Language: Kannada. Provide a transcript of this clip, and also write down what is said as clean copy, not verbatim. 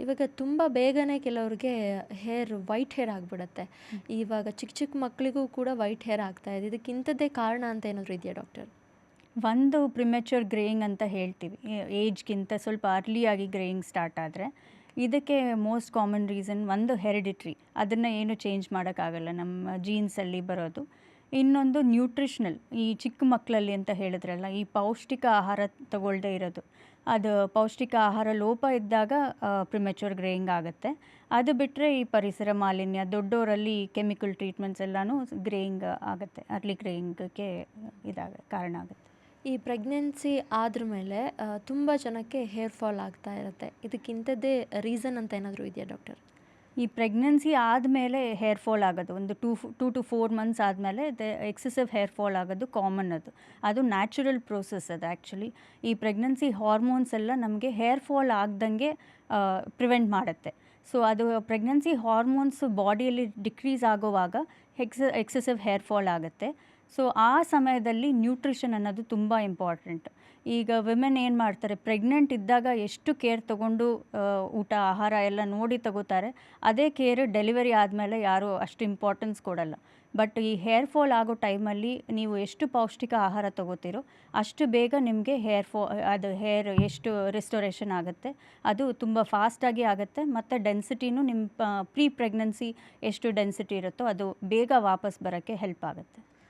ಇವಾಗ ತುಂಬ ಬೇಗನೆ ಕೆಲವ್ರಿಗೆ ವೈಟ್ ಹೇರ್ ಆಗಿಬಿಡುತ್ತೆ. ಇವಾಗ ಚಿಕ್ಕ ಚಿಕ್ಕ ಮಕ್ಕಳಿಗೂ ಕೂಡ ವೈಟ್ ಹೇರ್ ಆಗ್ತಾ ಇದೆ. ಇದಕ್ಕಿಂಥದ್ದೇ ಕಾರಣ ಅಂತ ಏನಾದರೂ ಇದೆಯಾ ಡಾಕ್ಟರ್? ಒಂದು ಪ್ರಿಮೆಚ್ಯೂರ್ ಗ್ರೇಯಿಂಗ್ ಅಂತ ಹೇಳ್ತೀವಿ. ಏಜ್ಗಿಂತ ಸ್ವಲ್ಪ ಅರ್ಲಿಯಾಗಿ ಗ್ರೇಯಿಂಗ್ ಸ್ಟಾರ್ಟ್ ಆದರೆ ಇದಕ್ಕೆ ಮೋಸ್ಟ್ ಕಾಮನ್ ರೀಸನ್ ಒಂದು ಹೆರಿಡಿಟ್ರಿ. ಅದನ್ನು ಏನು ಚೇಂಜ್ ಮಾಡೋಕ್ಕಾಗಲ್ಲ, ನಮ್ಮ ಜೀನ್ಸಲ್ಲಿ ಬರೋದು. ಇನ್ನೊಂದು ನ್ಯೂಟ್ರಿಷ್ನಲ್, ಈ ಚಿಕ್ಕ ಮಕ್ಕಳಲ್ಲಿ ಅಂತ ಹೇಳಿದ್ರಲ್ಲ, ಈ ಪೌಷ್ಟಿಕ ಆಹಾರ ತಗೊಳ್ಳದೇ ಇರೋದು. ಅದು ಪೌಷ್ಟಿಕ ಆಹಾರ ಲೋಪ ಇದ್ದಾಗ ಪ್ರಿಮೆಚ್ಯೂರ್ ಗ್ರೇಯಿಂಗ್ ಆಗುತ್ತೆ. ಅದು ಬಿಟ್ಟರೆ ಈ ಪರಿಸರ ಮಾಲಿನ್ಯ, ದೊಡ್ಡೋರಲ್ಲಿ ಕೆಮಿಕಲ್ ಟ್ರೀಟ್ಮೆಂಟ್ಸ್ ಎಲ್ಲನೂ ಗ್ರೇಯಿಂಗ್ ಆಗುತ್ತೆ, ಅರ್ಲಿ ಗ್ರೇಯಿಂಗ್ಗೆ ಕಾರಣ ಆಗುತ್ತೆ. ಈ ಪ್ರೆಗ್ನೆನ್ಸಿ ಆದ್ರ ಮೇಲೆ ತುಂಬ ಜನಕ್ಕೆ ಹೇರ್ ಫಾಲ್ ಆಗ್ತಾ ಇರುತ್ತೆ. ಇದಕ್ಕಿಂಥದ್ದೇ ರೀಸನ್ ಅಂತ ಏನಾದರೂ ಇದೆಯಾ ಡಾಕ್ಟರ್? ಈ ಪ್ರೆಗ್ನೆನ್ಸಿ ಆದಮೇಲೆ ಹೇರ್ ಫಾಲ್ ಆಗೋದು ಒಂದು 2 to 4 ಮಂತ್ಸ್ ಆದಮೇಲೆ ಎಕ್ಸೆಸಿವ್ ಹೇರ್ ಫಾಲ್ ಆಗೋದು ಕಾಮನ್. ಅದು ನ್ಯಾಚುರಲ್ ಪ್ರೋಸೆಸ್. ಅದು ಆ್ಯಕ್ಚುಲಿ ಈ ಪ್ರೆಗ್ನೆನ್ಸಿ ಹಾರ್ಮೋನ್ಸ್ ಎಲ್ಲ ನಮಗೆ ಹೇರ್ ಫಾಲ್ ಆಗ್ದಂಗೆ ಪ್ರಿವೆಂಟ್ ಮಾಡುತ್ತೆ. ಸೊ ಅದು ಪ್ರೆಗ್ನೆನ್ಸಿ ಹಾರ್ಮೋನ್ಸ್ ಬಾಡಿಯಲ್ಲಿ ಡಿಕ್ರೀಸ್ ಆಗೋವಾಗ ಎಕ್ಸೆಸಿವ್ ಹೇರ್ ಫಾಲ್ ಆಗುತ್ತೆ. ಸೊ ಆ ಸಮಯದಲ್ಲಿ ನ್ಯೂಟ್ರಿಷನ್ ಅನ್ನೋದು ತುಂಬ ಇಂಪಾರ್ಟೆಂಟ್. ಈಗ ವಿಮೆನ್ ಏನು ಮಾಡ್ತಾರೆ, ಪ್ರೆಗ್ನೆಂಟ್ ಇದ್ದಾಗ ಎಷ್ಟು ಕೇರ್ ತೊಗೊಂಡು ಊಟ ಆಹಾರ ಎಲ್ಲ ನೋಡಿ ತಗೋತಾರೆ, ಅದೇ ಕೇರ್ ಡೆಲಿವರಿ ಆದಮೇಲೆ ಯಾರೂ ಅಷ್ಟು ಇಂಪಾರ್ಟೆನ್ಸ್ ಕೊಡಲ್ಲ. ಬಟ್ ಈ ಹೇರ್ ಫಾಲ್ ಆಗೋ ಟೈಮಲ್ಲಿ ನೀವು ಎಷ್ಟು ಪೌಷ್ಟಿಕ ಆಹಾರ ತೊಗೋತೀರೋ ಅಷ್ಟು ಬೇಗ ನಿಮಗೆ ಹೇರ್ ಎಷ್ಟು ರೆಸ್ಟೋರೇಷನ್ ಆಗುತ್ತೆ, ಅದು ತುಂಬ ಫಾಸ್ಟಾಗಿ ಆಗುತ್ತೆ. ಮತ್ತು ಡೆನ್ಸಿಟಿನೂ ನಿಮ್ಮ ಪ್ರೀ ಪ್ರೆಗ್ನೆನ್ಸಿ ಎಷ್ಟು ಡೆನ್ಸಿಟಿ ಇರುತ್ತೋ ಅದು ಬೇಗ ವಾಪಸ್ ಬರೋಕ್ಕೆ ಹೆಲ್ಪ್ ಆಗುತ್ತೆ.